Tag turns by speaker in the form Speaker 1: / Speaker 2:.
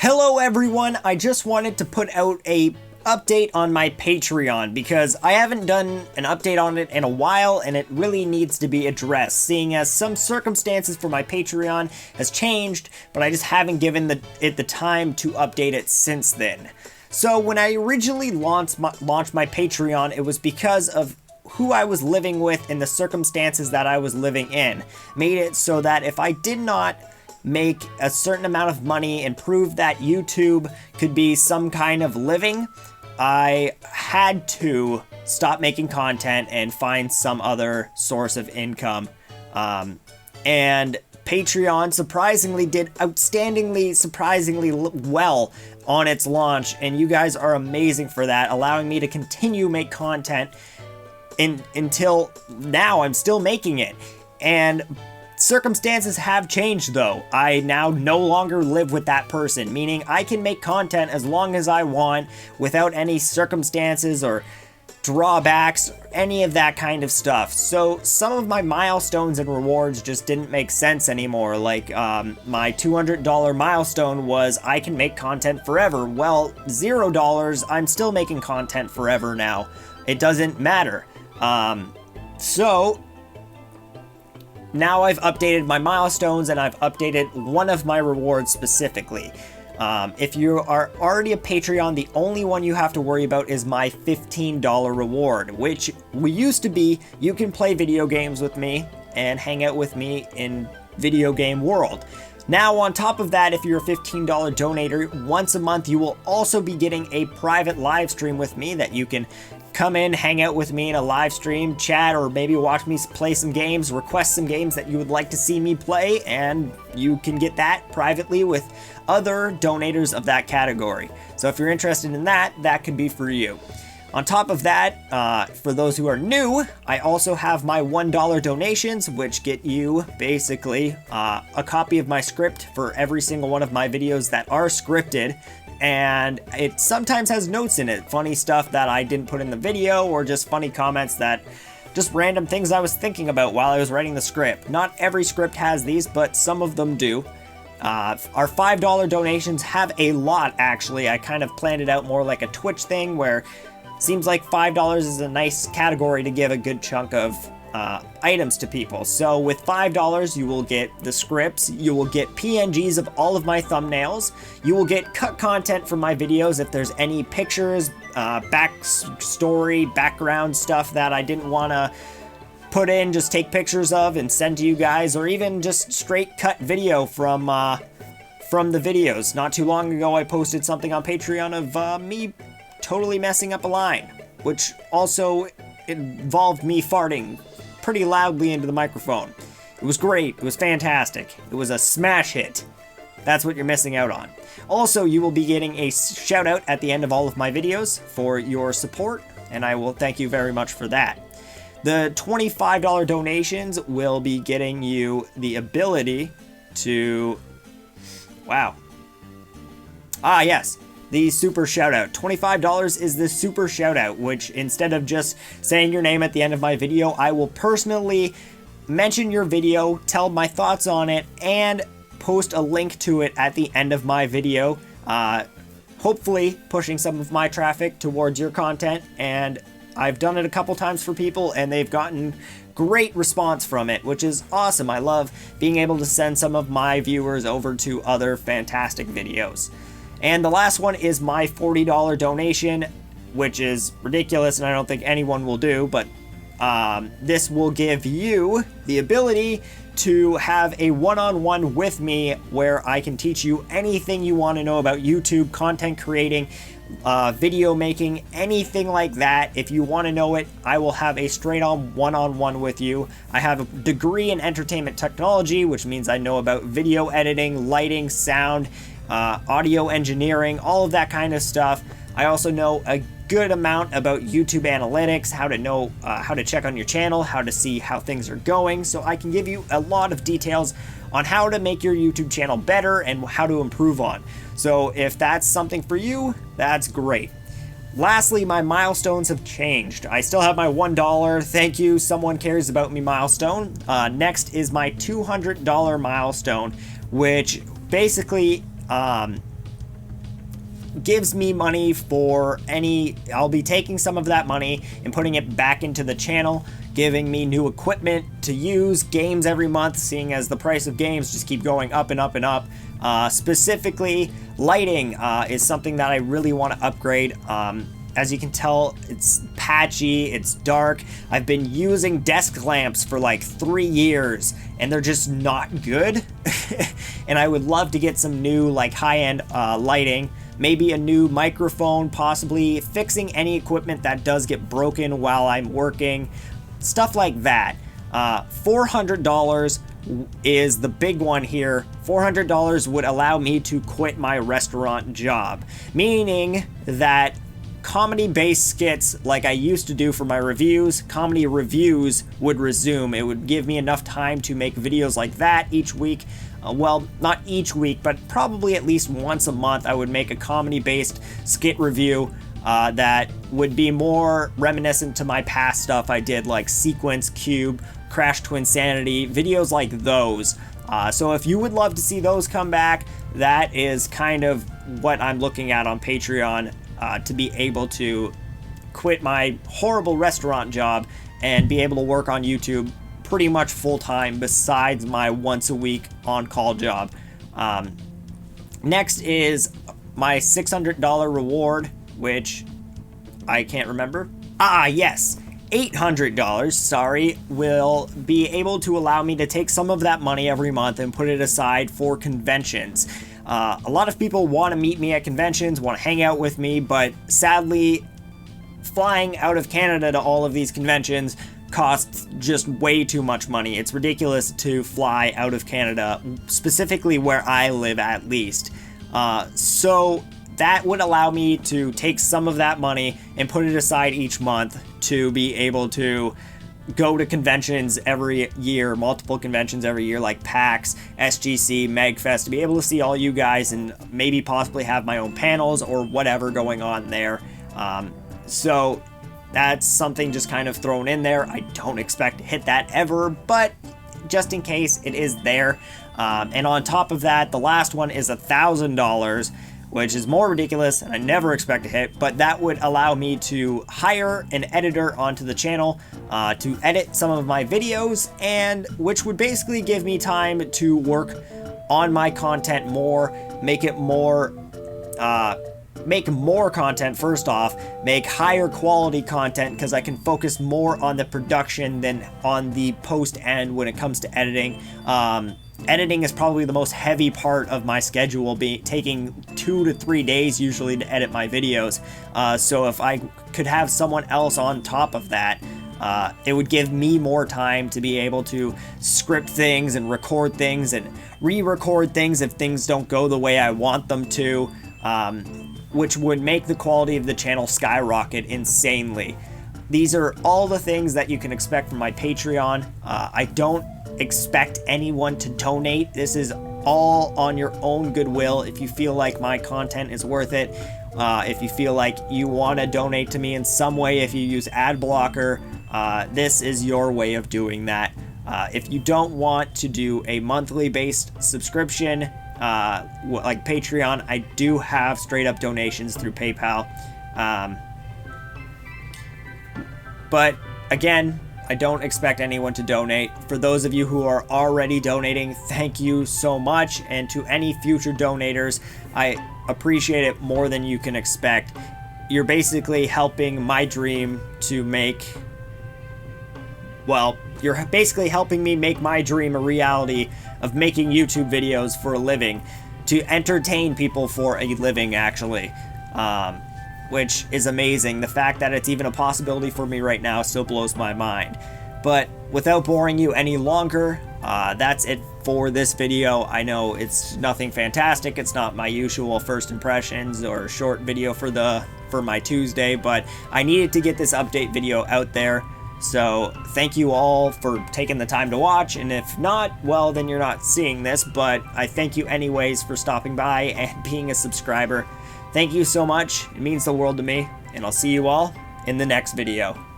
Speaker 1: Hello everyone, I just wanted to put out a update on my Patreon because I haven't done an update on it in a while and it really needs to be addressed, seeing as some circumstances for my Patreon has changed, but I just haven't given it the time to update it since then. So when I originally launched my Patreon, it was because of who I was living with and the circumstances that I was living in. Made it so that if I did not make a certain amount of money and prove that YouTube could be some kind of living, I had to stop making content and find some other source of income. And Patreon surprisingly did surprisingly well on its launch, and you guys are amazing for that, allowing me to continue make content until now. I'm still making it, and circumstances have changed though. I now no longer live with that person, meaning I can make content as long as I want without any circumstances or drawbacks or any of that kind of stuff. So some of my milestones and rewards just didn't make sense anymore. Like my $200 milestone was I can make content forever. Well, $0, I'm still making content forever now. It doesn't matter. So now I've updated my milestones and I've updated one of my rewards specifically. If you are already a Patreon, the only one you have to worry about is my $15 reward, which used to be you can play video games with me and hang out with me in video game world. Now on top of that, if you're a $15 donator, once a month you will also be getting a private live stream with me that you can come in, hang out with me in a live stream, chat, or maybe watch me play some games, request some games that you would like to see me play, and you can get that privately with other donators of that category. So if you're interested in that, that could be for you. On top of that, for those who are new, I also have my $1 donations, which get you basically a copy of my script for every single one of my videos that are scripted. And it sometimes has notes in it, funny stuff that I didn't put in the video, or just funny comments that just random things I was thinking about while I was writing the script. Not every script has these, but some of them do. Our $5 donations have a lot, actually. I kind of planned it out more like a Twitch thing, where it seems like $5 is a nice category to give a good chunk of items to people. So with $5, you will get the scripts, you will get PNGs of all of my thumbnails, you will get cut content from my videos if there's any pictures, backstory, background stuff that I didn't want to put in, just take pictures of and send to you guys, or even just straight cut video from the videos. Not too long ago, I posted something on Patreon of me totally messing up a line, which also involved me farting pretty loudly into the microphone. It was great. It was fantastic. It was a smash hit. That's what you're missing out on. Also, you will be getting a shout out at the end of all of my videos for your support, and I will thank you very much for that. The $25 donations will be getting you the ability to... Wow. Ah, yes. The super shoutout. $25 is the super shoutout, which instead of just saying your name at the end of my video, I will personally mention your video, tell my thoughts on it, and post a link to it at the end of my video. Hopefully pushing some of my traffic towards your content, and I've done it a couple times for people and they've gotten great response from it, which is awesome. I love being able to send some of my viewers over to other fantastic videos. And the last one is my $40 donation, which is ridiculous and I don't think anyone will do, but this will give you the ability to have a one-on-one with me where I can teach you anything you want to know about YouTube, content creating, video making, anything like that. If you want to know it, I will have a straight-on one-on-one with you. I have a degree in entertainment technology, which means I know about video editing, lighting, sound, audio engineering, all of that kind of stuff. I also know a good amount about YouTube analytics, how to know how to check on your channel, how to see how things are going, so I can give you a lot of details on how to make your YouTube channel better and how to improve on. So if that's something for you, that's great. Lastly, my milestones have changed. I still have my $1 thank you, someone cares about me milestone. Next is my $200 milestone, which basically gives me money for I'll be taking some of that money and putting it back into the channel, giving me new equipment to use, games every month, seeing as the price of games just keep going up and up and up. Specifically, lighting is something that I really want to upgrade. As you can tell, it's patchy, it's dark. I've been using desk lamps for like 3 years and they're just not good. And I would love to get some new like high-end lighting, maybe a new microphone, possibly fixing any equipment that does get broken while I'm working, stuff like that. $400 is the big one here. $400 would allow me to quit my restaurant job, meaning that comedy-based skits like I used to do for my reviews, comedy reviews would resume. It would give me enough time to make videos like that each week. Well, not each week, but probably at least once a month I would make a comedy-based skit review that would be more reminiscent to my past stuff I did, like Sequence, Cube, Crash Twinsanity, videos like those. So if you would love to see those come back, that is kind of what I'm looking at on Patreon, to be able to quit my horrible restaurant job and be able to work on YouTube pretty much full-time besides my once-a-week on-call job. Next is my $600 reward, which I can't remember. Yes. $800, sorry, will be able to allow me to take some of that money every month and put it aside for conventions. A lot of people want to meet me at conventions, want to hang out with me, but sadly, flying out of Canada to all of these conventions costs just way too much money. It's ridiculous to fly out of Canada, specifically where I live at least. So that would allow me to take some of that money and put it aside each month to be able to go to conventions every year, multiple conventions every year, like PAX, SGC, MagFest, to be able to see all you guys and maybe possibly have my own panels or whatever going on there. So that's something just kind of thrown in there. I don't expect to hit that ever, but just in case, it is there. And on top of that, the last one is $1,000, which is more ridiculous and I never expect to hit, but that would allow me to hire an editor onto the channel to edit some of my videos, and which would basically give me time to work on my content more, make more content first off, make higher quality content because I can focus more on the production than on the post end when it comes to editing. Editing is probably the most heavy part of my schedule, taking 2 to 3 days usually to edit my videos. So if I could have someone else on top of that, it would give me more time to be able to script things and record things and re-record things if things don't go the way I want them to, which would make the quality of the channel skyrocket insanely. These are all the things that you can expect from my Patreon. I don't expect anyone to donate. This is all on your own goodwill. If you feel like my content is worth it, if you feel like you want to donate to me in some way, if you use ad blocker, this is your way of doing that. If you don't want to do a monthly based subscription like Patreon, I do have straight up donations through PayPal. But again, I don't expect anyone to donate. For those of you who are already donating, thank you so much. And to any future donators, I appreciate it more than you can expect. You're basically helping my dream to you're basically helping me make my dream a reality of making YouTube videos for a living, to entertain people for a living, actually. Which is amazing. The fact that it's even a possibility for me right now still blows my mind. But without boring you any longer, that's it for this video. I know it's nothing fantastic. It's not my usual first impressions or short video for my Tuesday, but I needed to get this update video out there. So thank you all for taking the time to watch, and if not, well, then you're not seeing this, but I thank you anyways for stopping by and being a subscriber. Thank you so much. It means the world to me, and I'll see you all in the next video.